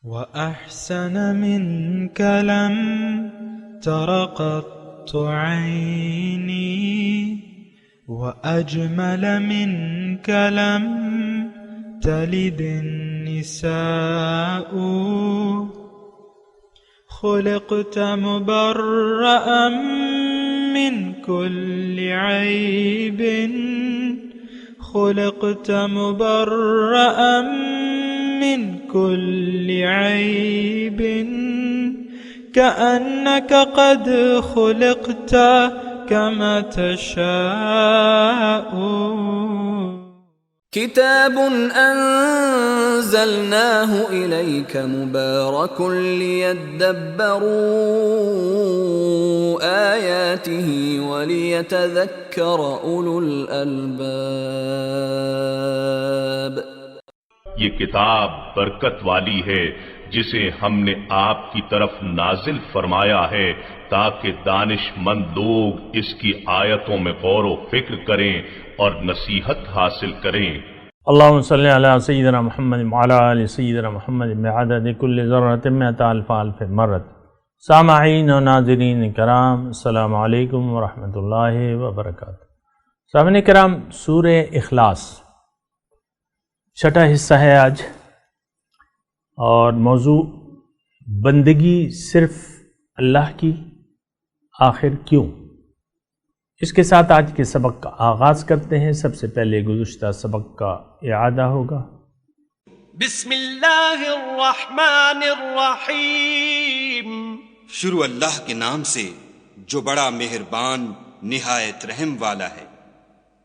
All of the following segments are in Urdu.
وأحسن منك لم تر قط عيني وأجمل منك لم تلد النساء خلقت مبرأ من كل عيب خلقت مبرأ من كل عيب كأنك قد خلقت كما تشاء كتاب أنزلناه إليك مبارك ليدبروا آياته وليتذكر أولو الألباب. یہ کتاب برکت والی ہے جسے ہم نے آپ کی طرف نازل فرمایا ہے تاکہ دانش مند لوگ اس کی آیتوں میں غور و فکر کریں اور نصیحت حاصل کریں. اللہم صلی علی سیدنا محمد وعلی آل سیدنا محمد بعدد کل ذرۃ مئۃ الف الف مرۃ. سامعین و ناظرین کرام، السلام علیکم ورحمۃ اللہ وبرکاتہ. سامعین کرام، سورہ اخلاص چھٹا حصہ ہے آج، اور موضوع بندگی صرف اللہ کی، آخر کیوں. اس کے ساتھ آج کے سبق کا آغاز کرتے ہیں. سب سے پہلے گزشتہ سبق کا اعادہ ہوگا. بسم اللہ الرحمن الرحیم. شروع اللہ کے نام سے جو بڑا مہربان نہایت رحم والا ہے.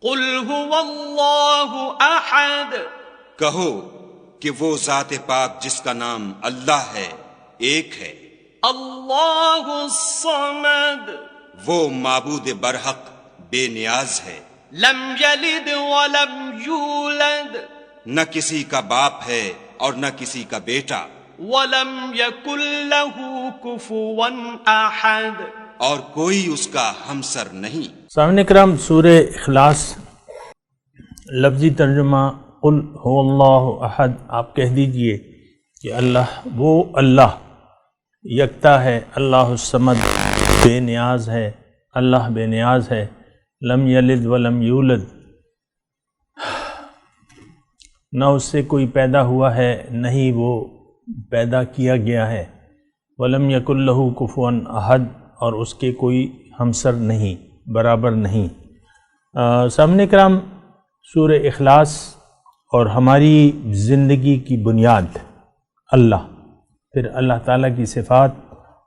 قل هو اللہ احد. کہو کہ وہ ذات پاک جس کا نام اللہ ہے ایک ہے. اللہ الصمد. وہ معبود برحق بے نیاز ہے. لم یلد ولم یولد. نہ کسی کا باپ ہے اور نہ کسی کا بیٹا. ولم یکن لہ کفوا احد. اور کوئی اس کا ہمسر نہیں. سامعین کرام، سورہ اخلاص لفظی ترجمہ قل هو اللہ احد. آپ کہہ دیجئے کہ اللہ وہ اللہ یکتا ہے، اللہ الصمد بے نیاز ہے، اللہ بے نیاز ہے. لم یلد ولم یولد، نہ اس سے کوئی پیدا ہوا ہے نہ ہی وہ پیدا کیا گیا ہے. ولم یکن لہ کفوا احد، اور اس کے کوئی ہمسر نہیں، برابر نہیں. سامعین کرام، سورہ اخلاص اور ہماری زندگی کی بنیاد اللہ، پھر اللہ تعالیٰ کی صفات،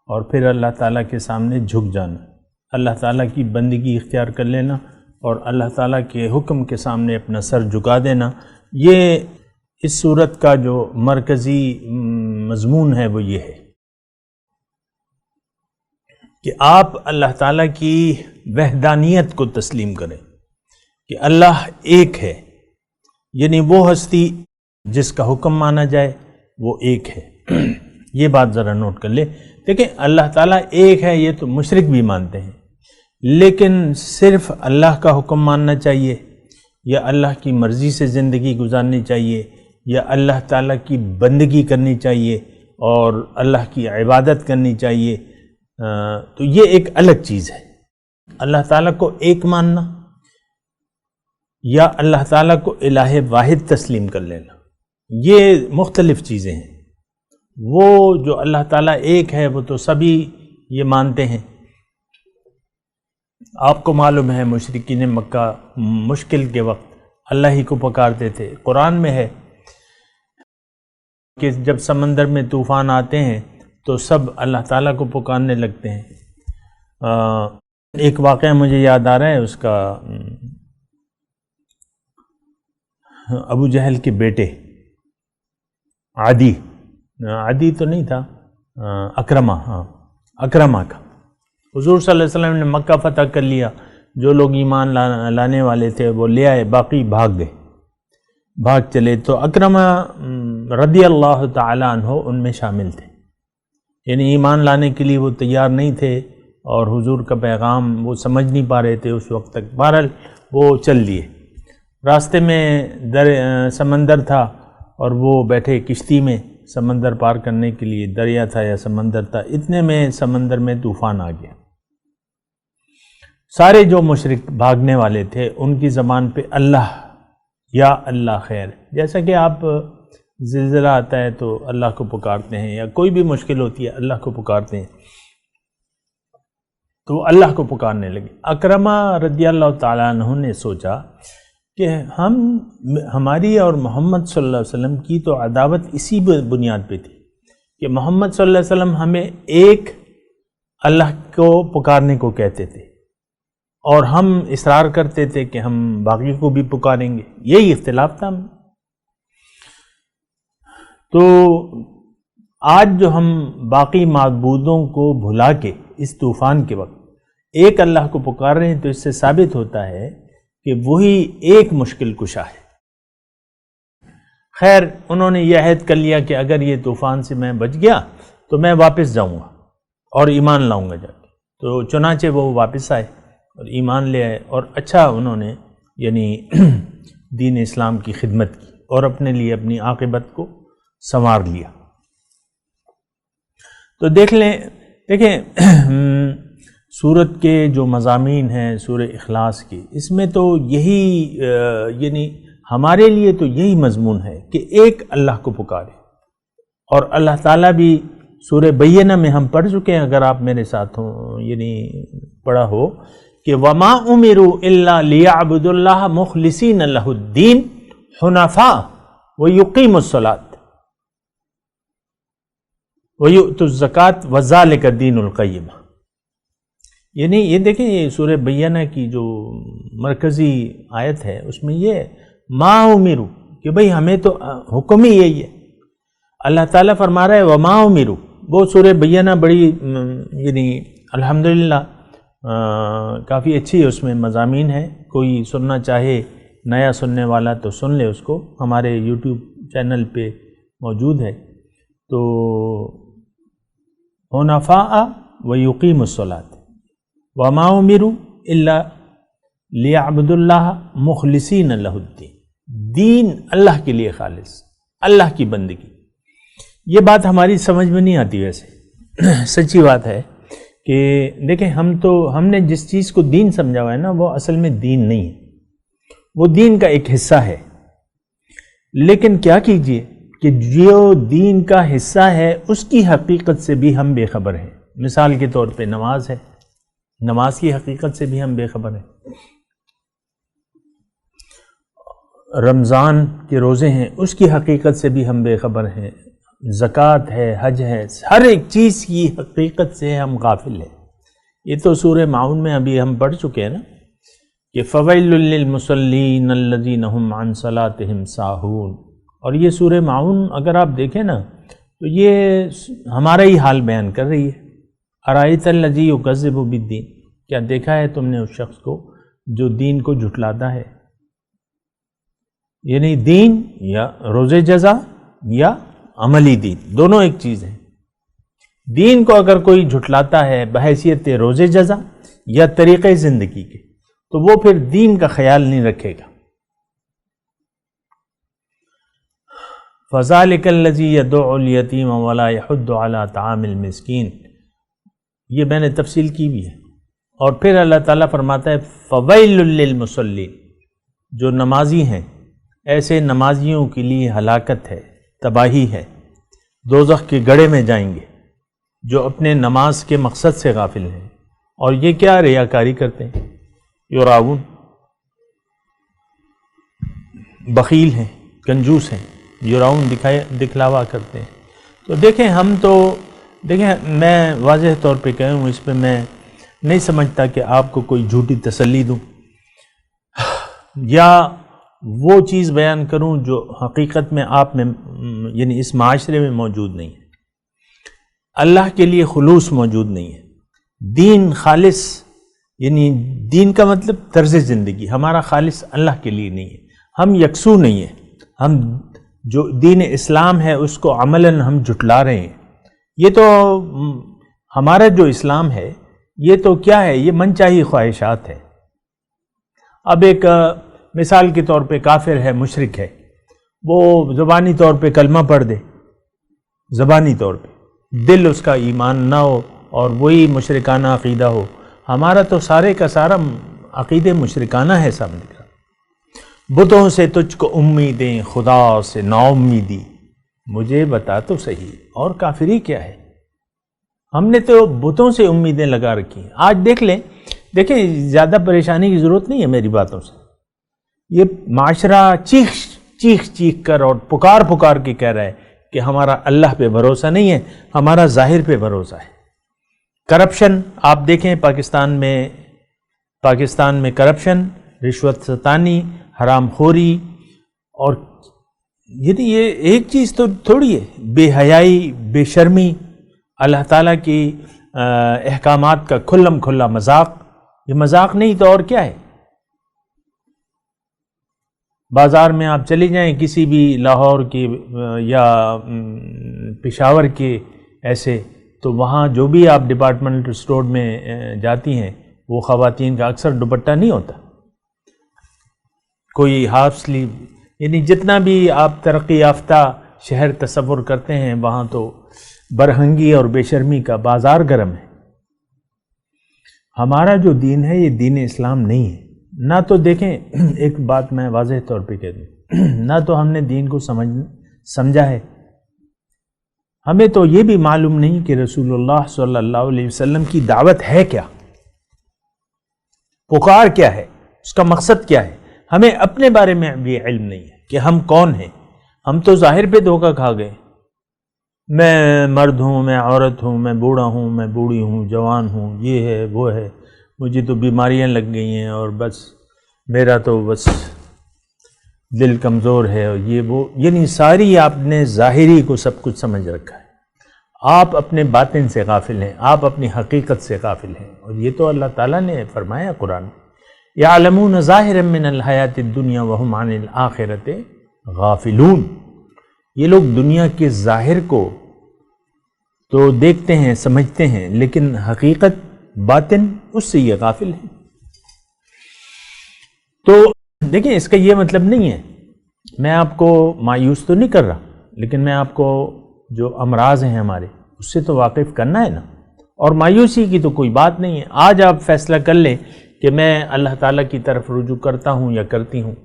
اور پھر اللہ تعالیٰ کے سامنے جھک جانا، اللہ تعالیٰ کی بندگی اختیار کر لینا اور اللہ تعالیٰ کے حکم کے سامنے اپنا سر جھکا دینا. یہ اس صورت کا جو مرکزی مضمون ہے وہ یہ ہے کہ آپ اللہ تعالیٰ کی وحدانیت کو تسلیم کریں کہ اللہ ایک ہے، یعنی وہ ہستی جس کا حکم مانا جائے وہ ایک ہے. یہ بات ذرا نوٹ کر لیں. دیکھیں، اللہ تعالیٰ ایک ہے یہ تو مشرک بھی مانتے ہیں، لیکن صرف اللہ کا حکم ماننا چاہیے، یا اللہ کی مرضی سے زندگی گزارنی چاہیے، یا اللہ تعالیٰ کی بندگی کرنی چاہیے اور اللہ کی عبادت کرنی چاہیے، تو یہ ایک الگ چیز ہے. اللہ تعالیٰ کو ایک ماننا یا اللہ تعالیٰ کو الہ واحد تسلیم کر لینا، یہ مختلف چیزیں ہیں. وہ جو اللہ تعالیٰ ایک ہے وہ تو سبھی یہ مانتے ہیں. آپ کو معلوم ہے مشرکین مکہ مشکل کے وقت اللہ ہی کو پکارتے تھے. قرآن میں ہے کہ جب سمندر میں طوفان آتے ہیں تو سب اللہ تعالیٰ کو پکارنے لگتے ہیں. ایک واقعہ مجھے یاد آ رہا ہے، اس کا ابو جہل کے بیٹے عدی تو نہیں تھا، اکرمہ کا. حضور صلی اللہ علیہ وسلم نے مکہ فتح کر لیا، جو لوگ ایمان لانے والے تھے وہ لے آئے، باقی بھاگ گئے، بھاگ چلے. تو اکرمہ رضی اللہ تعالیٰ عنہ ان میں شامل تھے، یعنی ایمان لانے کے لیے وہ تیار نہیں تھے اور حضور کا پیغام وہ سمجھ نہیں پا رہے تھے اس وقت تک. بہرحال وہ چل لیے. راستے میں سمندر تھا اور وہ بیٹھے کشتی میں سمندر پار کرنے کے لیے دریا تھا یا سمندر تھا، اتنے میں سمندر میں طوفان آ گیا. سارے جو مشرک بھاگنے والے تھے ان کی زبان پہ اللہ، یا اللہ خیر، جیسا کہ آپ زلزلہ آتا ہے تو اللہ کو پکارتے ہیں، یا کوئی بھی مشکل ہوتی ہے اللہ کو پکارتے ہیں، تو وہ اللہ کو پکارنے لگے. اکرمہ رضی اللہ تعالیٰ عنہ نے سوچا کہ ہماری اور محمد صلی اللہ علیہ وسلم کی تو عداوت اسی بنیاد پہ تھی کہ محمد صلی اللہ علیہ وسلم ہمیں ایک اللہ کو پکارنے کو کہتے تھے اور ہم اصرار کرتے تھے کہ ہم باقی کو بھی پکاریں گے. یہی اختلاف تھا. تو آج جو ہم باقی معبودوں کو بھلا کے اس طوفان کے وقت ایک اللہ کو پکار رہے ہیں، تو اس سے ثابت ہوتا ہے کہ وہی ایک مشکل کشا ہے. خیر، انہوں نے یہ عہد کر لیا کہ اگر یہ طوفان سے میں بچ گیا تو میں واپس جاؤں گا اور ایمان لاؤں گا جا کے. تو چنانچہ وہ واپس آئے اور ایمان لے آئے، اور اچھا انہوں نے یعنی دین اسلام کی خدمت کی اور اپنے لیے اپنی عاقبت کو سنوار لیا. تو دیکھیں سورت کے جو مضامین ہیں سورہ اخلاص کے، اس میں تو یہی یعنی ہمارے لیے تو یہی مضمون ہے کہ ایک اللہ کو پکارے. اور اللہ تعالیٰ بھی سورہ بینہ میں ہم پڑھ چکے ہیں، اگر آپ میرے ساتھ ہوں یعنی پڑھا ہو، کہ وَمَا أُمِرُوا إِلَّا لِيَعْبُدُوا اللَّهَ مُخْلِصِينَ لَهُ الدِّينَ حُنَفَاءَ وَيُقِيمُوا الصَّلَاةَ وَيُؤْتُوا الزَّكَاةَ وَذَلِكَ الدِّينُ الْقَيِّمُ. یعنی یہ دیکھیں، یہ سورہ بینہ کی جو مرکزی آیت ہے اس میں یہ ما امروا کہ بھئی ہمیں تو حکم ہی یہی ہے. اللہ تعالیٰ فرما رہا ہے وما امروا. وہ سورہ بینہ بڑی یعنی الحمدللہ کافی اچھی اس میں مضامین ہے. کوئی سننا چاہے نیا سننے والا تو سن لے، اس کو ہمارے یوٹیوب چینل پہ موجود ہے. تو حنفاء ویقیموا الصلاۃ وما امروا الا لیعبدوا اللہ مخلصین لہ الدین. دین اللہ کے لیے خالص، اللہ کی بندگی. یہ بات ہماری سمجھ میں نہیں آتی ویسے. سچی بات ہے کہ دیکھیں ہم نے جس چیز کو دین سمجھا ہوا ہے نا، وہ اصل میں دین نہیں ہے، وہ دین کا ایک حصہ ہے. لیکن کیا کیجئے کہ جو دین کا حصہ ہے اس کی حقیقت سے بھی ہم بے خبر ہیں. مثال کے طور پہ نماز ہے، نماز کی حقیقت سے بھی ہم بے خبر ہیں. رمضان کے روزے ہیں، اس کی حقیقت سے بھی ہم بے خبر ہیں. زکوٰۃ ہے، حج ہے، ہر ایک چیز کی حقیقت سے ہم غافل ہیں. یہ تو سورہ معون میں ابھی ہم پڑھ چکے ہیں نا کہ فویل للمصلین الذین هم عن صلاتهم ساہون. اور یہ سورہ معون اگر آپ دیکھیں نا تو یہ ہمارا ہی حال بیان کر رہی ہے. ارائیت الذی یکذب بالدین. کیا دیکھا ہے تم نے اس شخص کو جو دین کو جھٹلاتا ہے؟ یعنی دین یا روز جزا یا عملی دین، دونوں ایک چیز ہیں. دین کو اگر کوئی جھٹلاتا ہے بحیثیت روز جزا یا طریقے زندگی کے، تو وہ پھر دین کا خیال نہیں رکھے گا. فَذَلِكَ الَّذِي يَدُعُّ الْيَتِيمَ وَلَا يَحُضُّ عَلَى طَعَامِ الْمِسْكِينِ. یہ میں نے تفصیل کی بھی ہے. اور پھر اللہ تعالیٰ فرماتا ہے فَوَيْلٌ لِّلْمُصَلِّينَ. جو نمازی ہیں ایسے نمازیوں کے لیے ہلاکت ہے، تباہی ہے، دوزخ کے گڑھے میں جائیں گے جو اپنے نماز کے مقصد سے غافل ہیں. اور یہ کیا ریاکاری کرتے ہیں؟ یراؤن، بخیل ہیں، کنجوس ہیں، یراؤن دکھلاوا کرتے ہیں. تو دیکھیں میں واضح طور پہ کہوں، اس پہ میں نہیں سمجھتا کہ آپ کو کوئی جھوٹی تسلی دوں یا وہ چیز بیان کروں جو حقیقت میں آپ میں یعنی اس معاشرے میں موجود نہیں ہے. اللہ کے لیے خلوص موجود نہیں ہے. دین خالص یعنی دین کا مطلب طرز زندگی ہمارا خالص اللہ کے لیے نہیں ہے. ہم یکسو نہیں ہیں. ہم جو دین اسلام ہے اس کو عملاً ہم جھٹلا رہے ہیں. یہ تو ہمارا جو اسلام ہے یہ تو کیا ہے؟ یہ من چاہی خواہشات ہے. اب ایک مثال کے طور پہ کافر ہے، مشرک ہے، وہ زبانی طور پہ کلمہ پڑھ دے زبانی طور پہ، دل اس کا ایمان نہ ہو اور وہی مشرکانہ عقیدہ ہو. ہمارا تو سارے کا سارا عقیدے مشرکانہ ہے سامنے کا. بتوں سے تجھ کو امیدیں، خدا سے نا امیدی، مجھے بتا تو صحیح اور کافری کیا ہے. ہم نے تو بتوں سے امیدیں لگا رکھی ہیں. آج دیکھیں زیادہ پریشانی کی ضرورت نہیں ہے میری باتوں سے. یہ معاشرہ چیخ کر اور پکار کے کہہ رہا ہے کہ ہمارا اللہ پہ بھروسہ نہیں ہے، ہمارا ظاہر پہ بھروسہ ہے. کرپشن آپ دیکھیں پاکستان میں کرپشن، رشوت ستانی، حرام خوری، اور یہ ایک چیز تو تھوڑی ہے. بے حیائی، بے شرمی، اللہ تعالیٰ کی احکامات کا کھلم کھلا مذاق. یہ مذاق نہیں تو اور کیا ہے. بازار میں آپ چلے جائیں کسی بھی لاہور کے یا پشاور کے ایسے، تو وہاں جو بھی آپ ڈپارٹمنٹل اسٹور میں جاتی ہیں وہ خواتین کا اکثر دوپٹہ نہیں ہوتا، کوئی ہاف سلیو. یعنی جتنا بھی آپ ترقی یافتہ شہر تصور کرتے ہیں وہاں تو برہنگی اور بے شرمی کا بازار گرم ہے. ہمارا جو دین ہے یہ دین اسلام نہیں ہے. نہ تو دیکھیں، ایک بات میں واضح طور پہ کہہ دوں، نہ تو ہم نے دین کو سمجھا ہے. ہمیں تو یہ بھی معلوم نہیں کہ رسول اللہ صلی اللہ علیہ وسلم کی دعوت ہے کیا، پکار کیا ہے، اس کا مقصد کیا ہے. ہمیں اپنے بارے میں بھی علم نہیں ہے کہ ہم کون ہیں. ہم تو ظاہر پہ دھوکہ کھا گئے. میں مرد ہوں، میں عورت ہوں، میں بوڑھا ہوں، میں بوڑھی ہوں، جوان ہوں، یہ ہے وہ ہے، مجھے تو بیماریاں لگ گئی ہیں اور بس میرا تو بس دل کمزور ہے اور یہ وہ. یعنی ساری آپ نے ظاہری کو سب کچھ سمجھ رکھا ہے. آپ اپنے باطن سے غافل ہیں، آپ اپنی حقیقت سے غافل ہیں. اور یہ تو اللہ تعالیٰ نے فرمایا قرآن میں، یعلمون ظاہرا من الحیات الدنیا وہم عن الآخرۃ غافلون. یہ لوگ دنیا کے ظاہر کو تو دیکھتے ہیں، سمجھتے ہیں، لیکن حقیقت باطن اس سے یہ غافل ہیں. تو دیکھیں اس کا یہ مطلب نہیں ہے، میں آپ کو مایوس تو نہیں کر رہا، لیکن میں آپ کو جو امراض ہیں ہمارے اس سے تو واقف کرنا ہے نا. اور مایوسی کی تو کوئی بات نہیں ہے. آج آپ فیصلہ کر لیں کہ میں اللہ تعالیٰ کی طرف رجوع کرتا ہوں یا کرتی ہوں،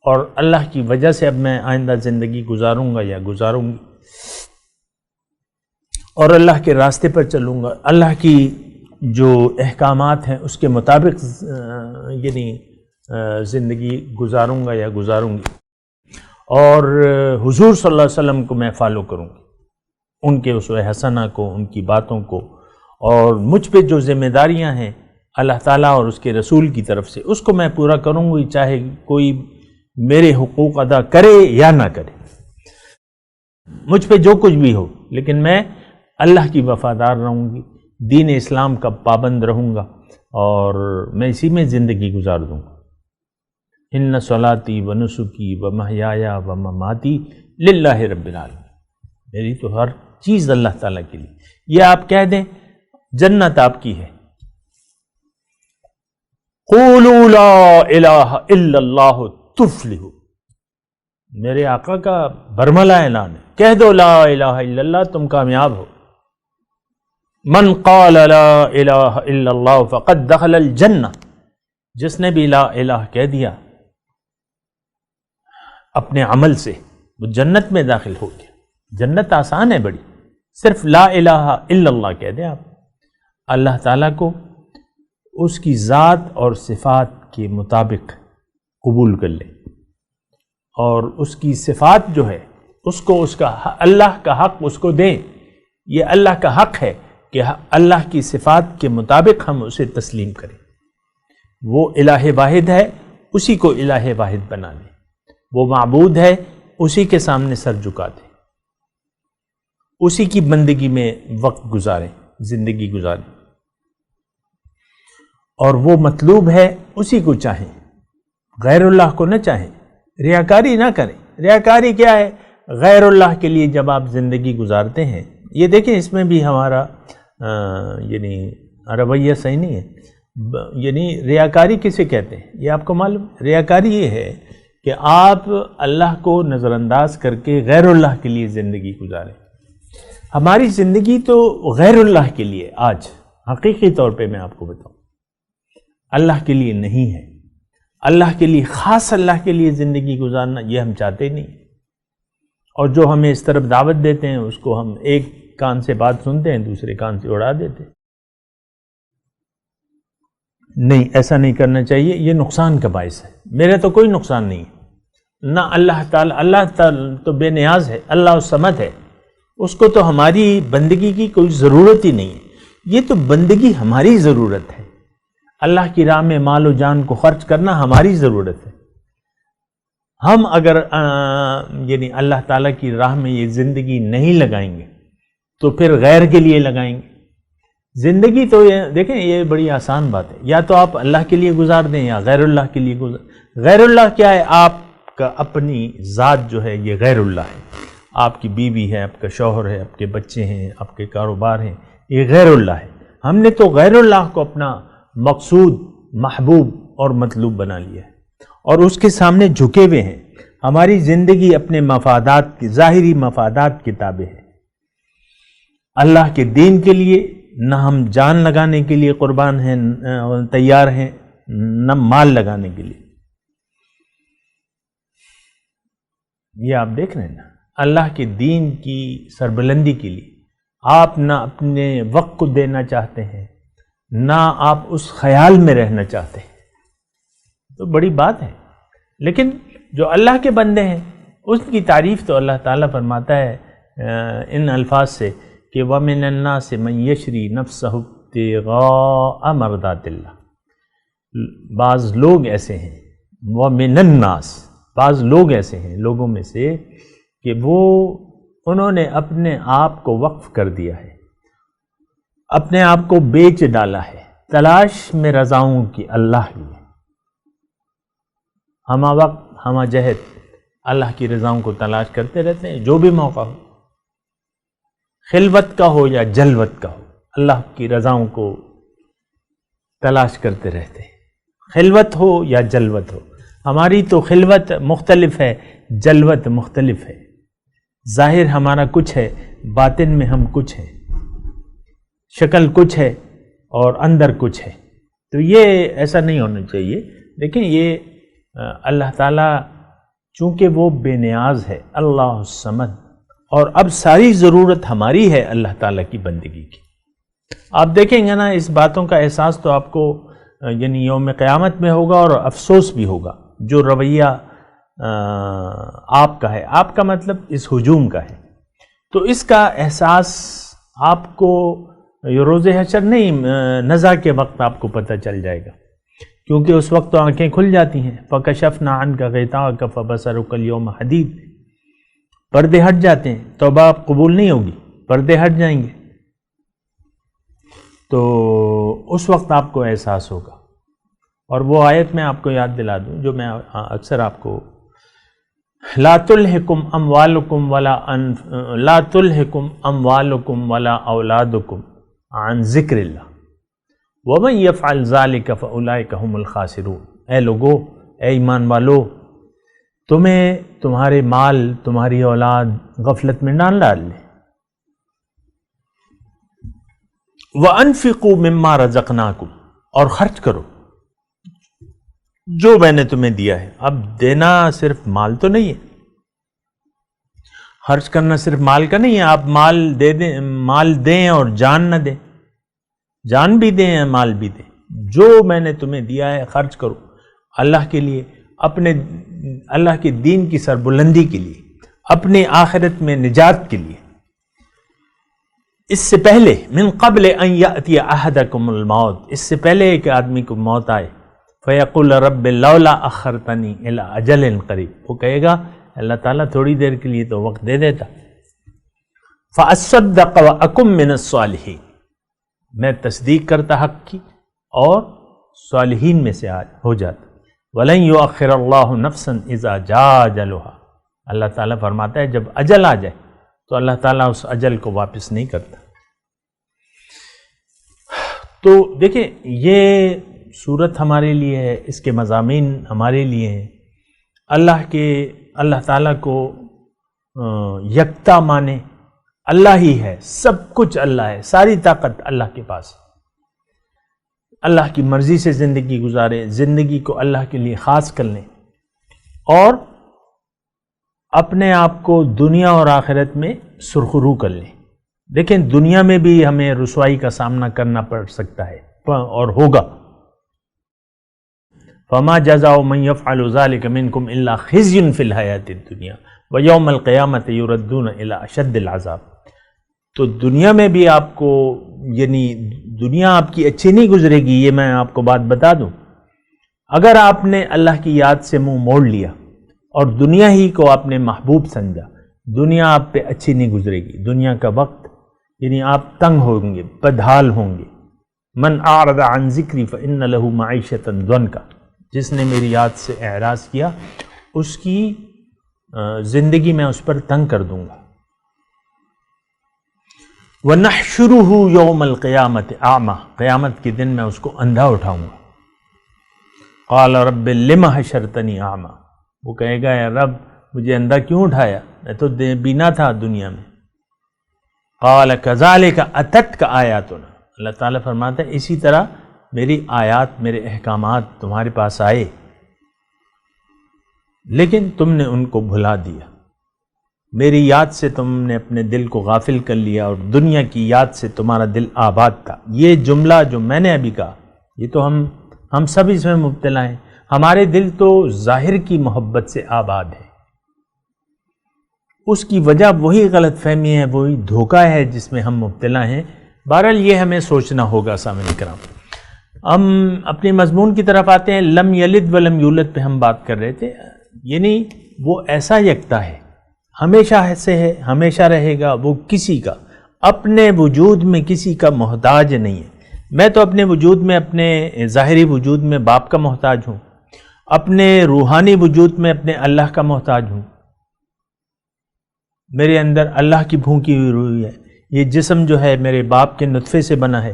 اور اللہ کی وجہ سے اب میں آئندہ زندگی گزاروں گا یا گزاروں گی، اور اللہ کے راستے پر چلوں گا، اللہ کی جو احکامات ہیں اس کے مطابق یعنی زندگی گزاروں گا یا گزاروں گی، اور حضور صلی اللہ علیہ وسلم کو میں فالو کروں گی، ان کے اسوہ حسنہ کو، ان کی باتوں کو، اور مجھ پہ جو ذمہ داریاں ہیں اللہ تعالیٰ اور اس کے رسول کی طرف سے اس کو میں پورا کروں گی، چاہے کوئی میرے حقوق ادا کرے یا نہ کرے، مجھ پہ جو کچھ بھی ہو، لیکن میں اللہ کی وفادار رہوں گی، دین اسلام کا پابند رہوں گا، اور میں اسی میں زندگی گزار دوں گا. ان صلاتی و نسکی و محیای و مماتی للہ رب العالمین. میری تو ہر چیز اللہ تعالیٰ کے لیے. یہ آپ کہہ دیں جنت آپ کی ہے. قولوا لا الہ الا اللہ تفلحوا. میرے آقا کا برملا اعلان ہے، کہہ دو لا الہ الا اللہ، تم کامیاب ہو. من قال لا الہ الا اللہ فقد دخل الجنہ. جس نے بھی لا الہ کہہ دیا اپنے عمل سے وہ جنت میں داخل ہو گیا. جنت آسان ہے بڑی، صرف لا الہ الا اللہ کہہ دیں آپ. اللہ تعالیٰ کو اس کی ذات اور صفات کے مطابق قبول کر لیں، اور اس کی صفات جو ہے اس کو اس کا اللہ کا حق اس کو دیں. یہ اللہ کا حق ہے کہ اللہ کی صفات کے مطابق ہم اسے تسلیم کریں. وہ الہ واحد ہے، اسی کو الہ واحد بنا لیں. وہ معبود ہے، اسی کے سامنے سر جھکا دیں، اسی کی بندگی میں وقت گزاریں، زندگی گزاریں. اور وہ مطلوب ہے اسی کو چاہیں، غیر اللہ کو نہ چاہیں. ریاکاری نہ کریں. ریاکاری کیا ہے؟ غیر اللہ کے لیے جب آپ زندگی گزارتے ہیں. یہ دیکھیں اس میں بھی ہمارا یعنی رویہ صحیح نہیں ہے. یعنی ریاکاری کسے کہتے ہیں یہ آپ کو معلوم؟ ریاکاری یہ ہے کہ آپ اللہ کو نظر انداز کر کے غیر اللہ کے لیے زندگی گزاریں. ہماری زندگی تو غیر اللہ کے لیے آج حقیقی طور پہ میں آپ کو بتاؤں، اللہ کے لیے نہیں ہے. اللہ کے لیے، خاص اللہ کے لیے زندگی گزارنا یہ ہم چاہتے نہیں. اور جو ہمیں اس طرف دعوت دیتے ہیں اس کو ہم ایک کان سے بات سنتے ہیں، دوسرے کان سے اڑا دیتے ہیں. نہیں، ایسا نہیں کرنا چاہیے، یہ نقصان کا باعث ہے. میرا تو کوئی نقصان نہیں ہے، نہ اللہ تعالیٰ تو بے نیاز ہے، اللہ الصمد ہے، اس کو تو ہماری بندگی کی کوئی ضرورت ہی نہیں ہے. یہ تو بندگی ہماری ضرورت ہے. اللہ کی راہ میں مال و جان کو خرچ کرنا ہماری ضرورت ہے. ہم اگر یعنی اللہ تعالیٰ کی راہ میں یہ زندگی نہیں لگائیں گے تو پھر غیر کے لیے لگائیں گے. زندگی تو یہ دیکھیں، یہ بڑی آسان بات ہے، یا تو آپ اللہ کے لیے گزار دیں یا غیر اللہ کے لیے گزار. غیر اللہ کیا ہے؟ آپ کا اپنی ذات جو ہے یہ غیر اللہ ہے. آپ کی بیوی ہے، آپ کا شوہر ہے، آپ کے بچے ہیں، آپ کے کاروبار ہیں، یہ غیر اللہ ہے. ہم نے تو غیر اللہ کو اپنا مقصود، محبوب اور مطلوب بنا لیا ہے اور اس کے سامنے جھکے ہوئے ہیں. ہماری زندگی اپنے مفادات کی، ظاہری مفادات کی تابع ہے. اللہ کے دین کے لیے نہ ہم جان لگانے کے لیے قربان ہیں، تیار ہیں، نہ مال لگانے کے لیے. یہ آپ دیکھ رہے ہیں نا، اللہ کے دین کی سربلندی کے لیے آپ نہ اپنے وقت کو دینا چاہتے ہیں، نہ آپ اس خیال میں رہنا چاہتے ہیں. تو بڑی بات ہے. لیکن جو اللہ کے بندے ہیں اس کی تعریف تو اللہ تعالیٰ فرماتا ہے ان الفاظ سے کہ وَمِنَ النَّاسِ مَن يَشْرِي نَفْسَهُ ابْتِغَاءَ مَرْضَاتِ اللَّهِ. بعض لوگ ایسے ہیں، وَمِنَ النَّاسِ، بعض لوگ ایسے ہیں لوگوں میں سے کہ انہوں نے اپنے آپ کو وقف کر دیا ہے، اپنے آپ کو بیچ ڈالا ہے تلاش میں رضاؤں کی اللہ کی. ہمہ وقت ہمہ جہت اللہ کی رضاؤں کو تلاش کرتے رہتے ہیں. جو بھی موقع ہو، خلوت کا ہو یا جلوت کا ہو، اللہ کی رضاؤں کو تلاش کرتے رہتے ہیں. خلوت ہو یا جلوت ہو. ہماری تو خلوت مختلف ہے، جلوت مختلف ہے. ظاہر ہمارا کچھ ہے، باطن میں ہم کچھ ہیں. شکل کچھ ہے اور اندر کچھ ہے. تو یہ ایسا نہیں ہونا چاہیے. لیکن یہ اللہ تعالیٰ چونکہ وہ بے نیاز ہے، اللہ الصمد، اور اب ساری ضرورت ہماری ہے اللہ تعالیٰ کی بندگی کی. آپ دیکھیں گے نا، اس باتوں کا احساس تو آپ کو یعنی یوم قیامت میں ہوگا اور افسوس بھی ہوگا. جو رویہ آپ کا ہے، آپ کا مطلب اس ہجوم کا ہے، تو اس کا احساس آپ کو روز حشر نہیں، نزع کے وقت آپ کو پتہ چل جائے گا. کیونکہ اس وقت تو آنکھیں کھل جاتی ہیں. فَكَشَفْنَا عَنْكَ غِطَاءَكَ فَبَصَرُكَ الْيَوْمَ حَدِيدٌ. پردے ہٹ جاتے ہیں، توبہ قبول نہیں ہوگی، پردے ہٹ جائیں گے تو اس وقت آپ کو احساس ہوگا. اور وہ آیت میں آپ کو یاد دلا دوں جو میں اکثر آپ کو، لا تلہکم اموالکم ولا اولادکم عن ذکر اللہ ومن یفعل ذلک فاولئک هم الخاسرون. اے لوگو، اے ایمان والو، تمہیں تمہارے مال، تمہاری اولاد غفلت میں نہ ڈال لے. وَأَنفِقُوا مِمَّا رَزَقْنَاكُمْ، اور خرچ کرو جو میں نے تمہیں دیا ہے. اب دینا صرف مال تو نہیں ہے، خرچ کرنا صرف مال کا نہیں ہے. آپ مال دیں اور جان نہ دیں، جان بھی دیں یا مال بھی دیں. جو میں نے تمہیں دیا ہے خرچ کرو اللہ کے لیے، اپنے اللہ کے دین کی سربلندی کے لیے، اپنے آخرت میں نجات کے لیے. اس سے پہلے من قبل ان یأتی احدکم الموت، اس سے پہلے کہ آدمی کو موت آئے، فیقول رب لولا اخرتنی الی اجل قریب، وہ کہے گا اللہ تعالیٰ تھوڑی دیر کے لیے تو وقت دے دیتا، فاصدق واکن من الصالحین، میں تصدیق کرتا حق کی اور صالحین میں سے ہو جاتا. ولن یؤخر اللہ نفسا اذا جاء اجلها، اللہ تعالیٰ فرماتا ہے جب اجل آ جائے تو اللہ تعالیٰ اس اجل کو واپس نہیں کرتا. تو دیکھیں یہ صورت ہمارے لیے ہے، اس کے مضامین ہمارے لیے ہیں. اللہ تعالیٰ کو یکتا مانے، اللہ ہی ہے، سب کچھ اللہ ہے، ساری طاقت اللہ کے پاس ہے۔ اللہ کی مرضی سے زندگی گزاریں، زندگی کو اللہ کے لیے خاص کر لیں اور اپنے آپ کو دنیا اور آخرت میں سرخرو کر لیں۔ دیکھیں دنیا میں بھی ہمیں رسوائی کا سامنا کرنا پڑ سکتا ہے اور ہوگا۔ فما جزاء من يفعل ذلك منكم الا خزي في الحیاۃ الدنیا ویوم القیامۃ یردون الی اشد العذاب۔ تو دنیا میں بھی آپ کو، یعنی دنیا آپ کی اچھی نہیں گزرے گی، یہ میں آپ کو بات بتا دوں۔ اگر آپ نے اللہ کی یاد سے منہ موڑ لیا اور دنیا ہی کو آپ نے محبوب سمجھا، دنیا آپ پہ اچھی نہیں گزرے گی۔ دنیا کا وقت یعنی آپ تنگ ہوں گے، بدحال ہوں گے۔ من اعرض عن ذکری فإن له معیشۃ ضنکا، جس نے میری یاد سے اعراض کیا اس کی زندگی میں اس پر تنگ کر دوں گا۔ وَنَحْشُرُهُ يَوْمَ الْقِيَامَةِ أَعْمَى، قیامت کے دن میں اس کو اندھا اٹھاؤں گا۔ قَالَ رَبِّ لِمَ حَشَرْتَنِي أَعْمَى، وہ کہے گا یا رب مجھے اندھا کیوں اٹھایا، میں تو بینا تھا دنیا میں۔ قَالَ كَذَلِكَ أَتَتْكَ آیاتنا، اللہ تعالیٰ فرماتا ہے اسی طرح میری آیات، میرے احکامات تمہارے پاس آئے لیکن تم نے ان کو بھلا دیا، میری یاد سے تم نے اپنے دل کو غافل کر لیا اور دنیا کی یاد سے تمہارا دل آباد تھا۔ یہ جملہ جو میں نے ابھی کہا یہ تو ہم سب اس میں مبتلا ہیں۔ ہمارے دل تو ظاہر کی محبت سے آباد ہے، اس کی وجہ وہی غلط فہمی ہے، وہی دھوکہ ہے جس میں ہم مبتلا ہیں۔ بہرحال یہ ہمیں سوچنا ہوگا سامعین کرام۔ ہم اپنی مضمون کی طرف آتے ہیں۔ لم یلد ولم یولد پہ ہم بات کر رہے تھے، یعنی وہ ایسا یکتا ہے، ہمیشہ سے ہے، ہمیشہ رہے گا، وہ کسی کا اپنے وجود میں کسی کا محتاج نہیں ہے۔ میں تو اپنے وجود میں، اپنے ظاہری وجود میں باپ کا محتاج ہوں، اپنے روحانی وجود میں اپنے اللہ کا محتاج ہوں۔ میرے اندر اللہ کی بھونکی ہوئی روح ہے، یہ جسم جو ہے میرے باپ کے نطفے سے بنا ہے،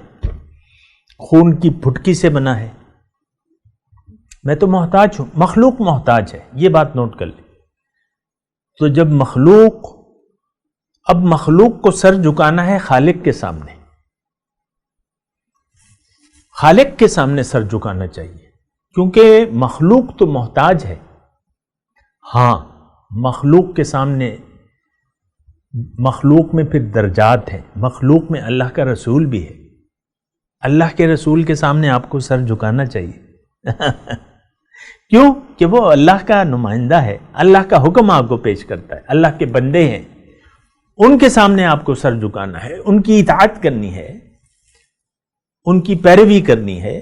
خون کی پھٹکی سے بنا ہے، میں تو محتاج ہوں۔ مخلوق محتاج ہے، یہ بات نوٹ کر لیں۔ تو جب اب مخلوق کو سر جھکانا ہے خالق کے سامنے، خالق کے سامنے سر جھکانا چاہیے، کیونکہ مخلوق تو محتاج ہے۔ ہاں مخلوق کے سامنے، مخلوق میں پھر درجات ہیں، مخلوق میں اللہ کا رسول بھی ہے، اللہ کے رسول کے سامنے آپ کو سر جھکانا چاہیے۔ کیوں کہ وہ اللہ کا نمائندہ ہے، اللہ کا حکم آپ کو پیش کرتا ہے، اللہ کے بندے ہیں، ان کے سامنے آپ کو سر جھکانا ہے، ان کی اطاعت کرنی ہے، ان کی پیروی کرنی ہے،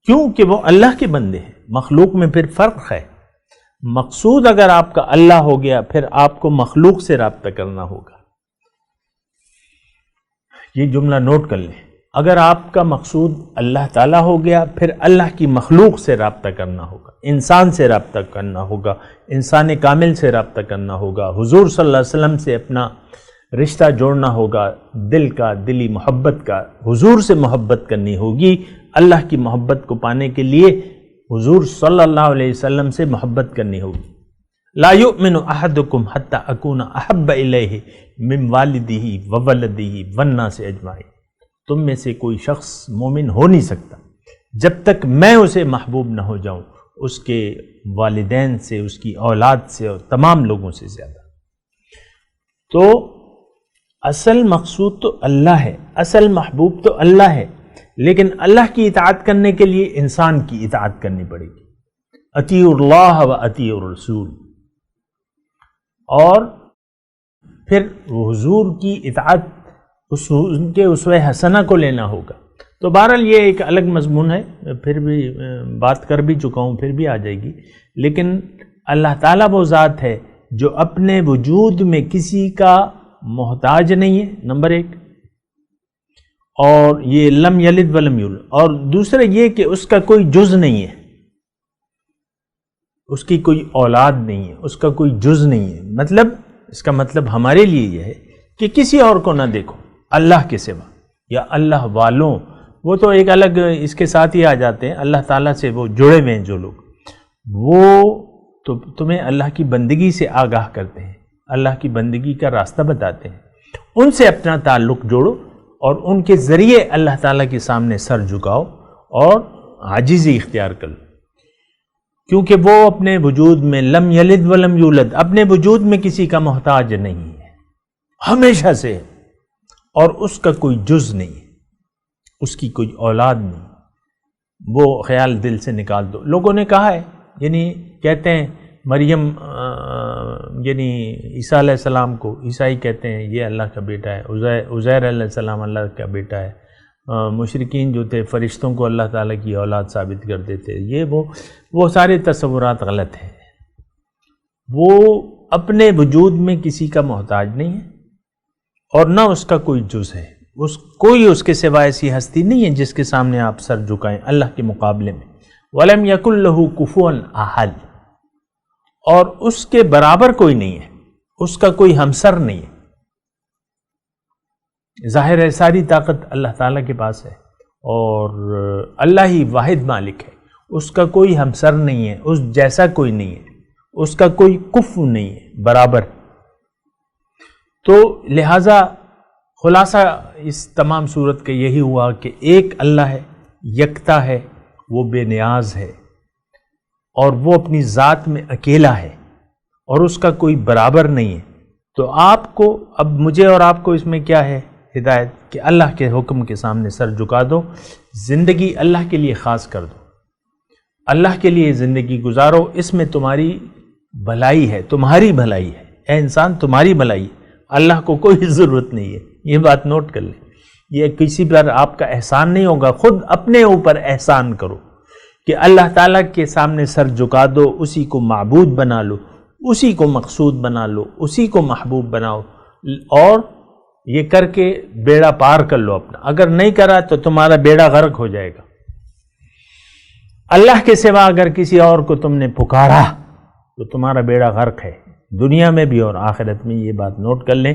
کیوں کہ وہ اللہ کے بندے ہیں۔ مخلوق میں پھر فرق ہے۔ مقصود اگر آپ کا اللہ ہو گیا پھر آپ کو مخلوق سے رابطہ کرنا ہوگا۔ یہ جملہ نوٹ کر لیں، اگر آپ کا مقصود اللہ تعالیٰ ہو گیا پھر اللہ کی مخلوق سے رابطہ کرنا ہوگا، انسان سے رابطہ کرنا ہوگا، انسان کامل سے رابطہ کرنا ہوگا، حضور صلی اللہ علیہ وسلم سے اپنا رشتہ جوڑنا ہوگا، دل کا، دلی محبت کا، حضور سے محبت کرنی ہوگی۔ اللہ کی محبت کو پانے کے لیے حضور صلی اللہ علیہ وسلم سے محبت کرنی ہوگی۔ لا یؤمن احدکم حتی اکون احب الیہ من والدہ وولدہ والناس اجمعین، تم میں سے کوئی شخص مومن ہو نہیں سکتا جب تک میں اسے محبوب نہ ہو جاؤں اس کے والدین سے، اس کی اولاد سے اور تمام لوگوں سے زیادہ۔ تو اصل مقصود تو اللہ ہے، اصل محبوب تو اللہ ہے، لیکن اللہ کی اطاعت کرنے کے لیے انسان کی اطاعت کرنی پڑے گی۔ اطیعوا اللہ و اطیعوا الرسول، اور پھر حضور کی اطاعت، ان کے اسوہ حسنہ کو لینا ہوگا۔ تو بہرحال یہ ایک الگ مضمون ہے، پھر بھی بات کر بھی چکا ہوں، پھر بھی آ جائے گی۔ لیکن اللہ تعالیٰ وہ ذات ہے جو اپنے وجود میں کسی کا محتاج نہیں ہے، نمبر ایک، اور یہ لم یلد ولم یولد، اور دوسرا یہ کہ اس کا کوئی جز نہیں ہے، اس کی کوئی اولاد نہیں ہے، اس کا کوئی جز نہیں ہے۔ مطلب اس کا مطلب ہمارے لیے یہ ہے کہ کسی اور کو نہ دیکھو اللہ کے سوا، یا اللہ والوں، وہ تو ایک الگ اس کے ساتھ ہی آ جاتے ہیں، اللہ تعالیٰ سے وہ جڑے ہوئے ہیں جو لوگ، وہ تو تمہیں اللہ کی بندگی سے آگاہ کرتے ہیں، اللہ کی بندگی کا راستہ بتاتے ہیں۔ ان سے اپنا تعلق جوڑو اور ان کے ذریعے اللہ تعالیٰ کے سامنے سر جھکاؤ اور عاجزی اختیار کرو، کیونکہ وہ اپنے وجود میں لم یلد ولم یولد، اپنے وجود میں کسی کا محتاج نہیں ہے، ہمیشہ سے ہے، اور اس کا کوئی جز نہیں ہے، اس کی کوئی اولاد نہیں۔ وہ خیال دل سے نکال دو۔ لوگوں نے کہا ہے، یعنی کہتے ہیں مریم یعنی عیسیٰ علیہ السلام کو عیسائی کہتے ہیں یہ اللہ کا بیٹا ہے، عزیر علیہ السلام اللہ کا بیٹا ہے، مشرکین جو تھے فرشتوں کو اللہ تعالیٰ کی اولاد ثابت کر دیتے، یہ وہ سارے تصورات غلط ہیں۔ وہ اپنے وجود میں کسی کا محتاج نہیں ہے اور نہ اس کا کوئی جز ہے، کوئی اس کے سوا ایسی ہستی نہیں ہے جس کے سامنے آپ سر جھکائیں اللہ کے مقابلے میں۔ وَلَمْ يَكُنْ لَهُ كُفُوًا أَحَدٌ، اور اس کے برابر کوئی نہیں ہے، اس کا کوئی ہمسر نہیں ہے۔ ظاہر ہے ساری طاقت اللہ تعالیٰ کے پاس ہے اور اللہ ہی واحد مالک ہے، اس کا کوئی ہمسر نہیں ہے، اس جیسا کوئی نہیں ہے، اس کا کوئی کفو نہیں ہے برابر۔ تو لہٰذا خلاصہ اس تمام صورت کا یہی ہوا کہ ایک اللہ ہے، یکتا ہے، وہ بے نیاز ہے اور وہ اپنی ذات میں اکیلا ہے اور اس کا کوئی برابر نہیں ہے۔ تو آپ کو اب مجھے اور آپ کو اس میں کیا ہے ہدایت کہ اللہ کے حکم کے سامنے سر جھکا دو، زندگی اللہ کے لیے خاص کر دو، اللہ کے لیے زندگی گزارو، اس میں تمہاری بھلائی ہے، تمہاری بھلائی ہے، اے انسان تمہاری بھلائی ہے، اللہ کو کوئی ضرورت نہیں ہے۔ یہ بات نوٹ کر لیں، یہ کسی پر آپ کا احسان نہیں ہوگا، خود اپنے اوپر احسان کرو کہ اللہ تعالیٰ کے سامنے سر جھکا دو، اسی کو معبود بنا لو، اسی کو مقصود بنا لو، اسی کو محبوب بناؤ، اور یہ کر کے بیڑا پار کر لو اپنا۔ اگر نہیں کرا تو تمہارا بیڑا غرق ہو جائے گا۔ اللہ کے سوا اگر کسی اور کو تم نے پکارا تو تمہارا بیڑا غرق ہے، دنیا میں بھی اور آخرت میں، یہ بات نوٹ کر لیں۔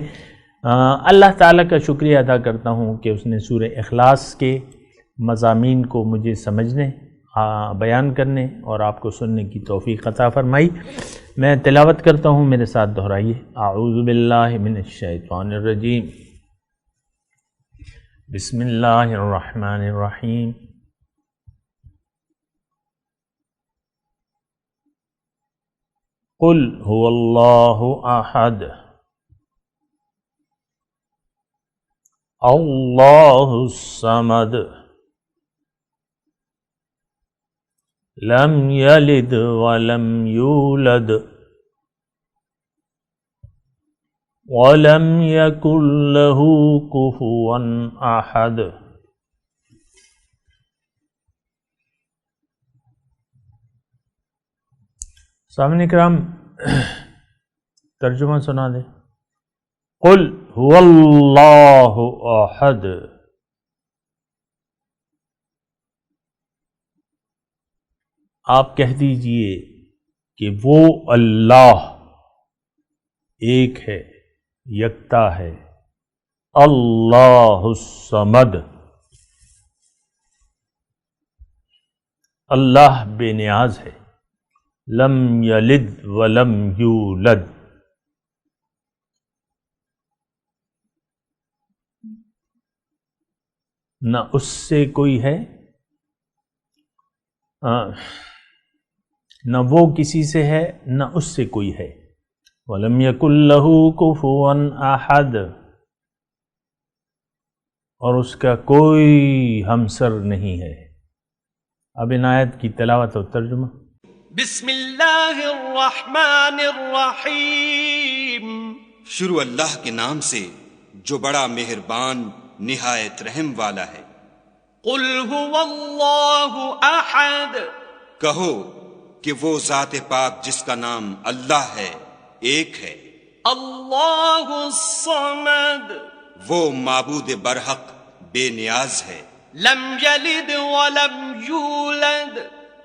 اللہ تعالیٰ کا شکریہ ادا کرتا ہوں کہ اس نے سورہ اخلاص کے مضامین کو مجھے سمجھنے، بیان کرنے اور آپ کو سننے کی توفیق عطا فرمائی۔ میں تلاوت کرتا ہوں، میرے ساتھ دہرائیے۔ اعوذ باللہ من الشیطان الرجیم، بسم اللہ الرحمن الرحیم۔ قل هو اللہ احد اللہ الصمد لم یلد ولم یولد ولم یکن له کفوا احد۔ سامعین کرام ترجمہ سنا دیں۔ قل هو اللہ احد، آپ کہہ دیجئے کہ وہ اللہ ایک ہے، یکتا ہے، اللہ الصمد، اللہ بے نیاز ہے، لم یلد ولم یولد، نہ اس سے کوئی ہے، نہ وہ کسی سے ہے، نہ اس سے کوئی ہے۔ وَلَمْ يَكُنْ لَهُ كُفُوًا أَحَدٌ، اور اس کا کوئی ہمسر نہیں ہے۔ اب ان آیت کی تلاوت اور ترجمہ۔ بسم اللہ الرحمن الرحیم، شروع اللہ کے نام سے جو بڑا مہربان نہایت رحم والا ہے۔ قل هو اللہ احد، کہو کہ وہ ذات پاک جس کا نام اللہ ہے ایک ہے۔ اللہ الصمد، وہ معبود برحق بے نیاز ہے، لم یلد ولم یولد،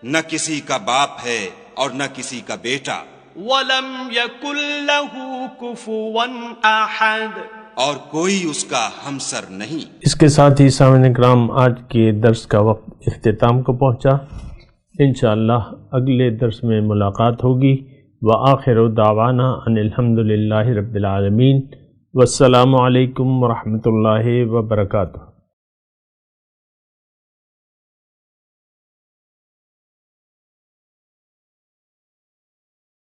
نہ کسی کا باپ ہے اور نہ کسی کا بیٹا، ولم یکن له کفوا احد، اور کوئی اس کا ہمسر نہیں۔ اس کے ساتھ ہی سامعین کرام آج کے درس کا وقت اختتام کو پہنچا۔ انشاءاللہ اگلے درس میں ملاقات ہوگی۔ وآخر دعوانا ان الحمد للہ رب العالمین۔ والسلام علیکم ورحمۃ اللہ وبرکاتہ۔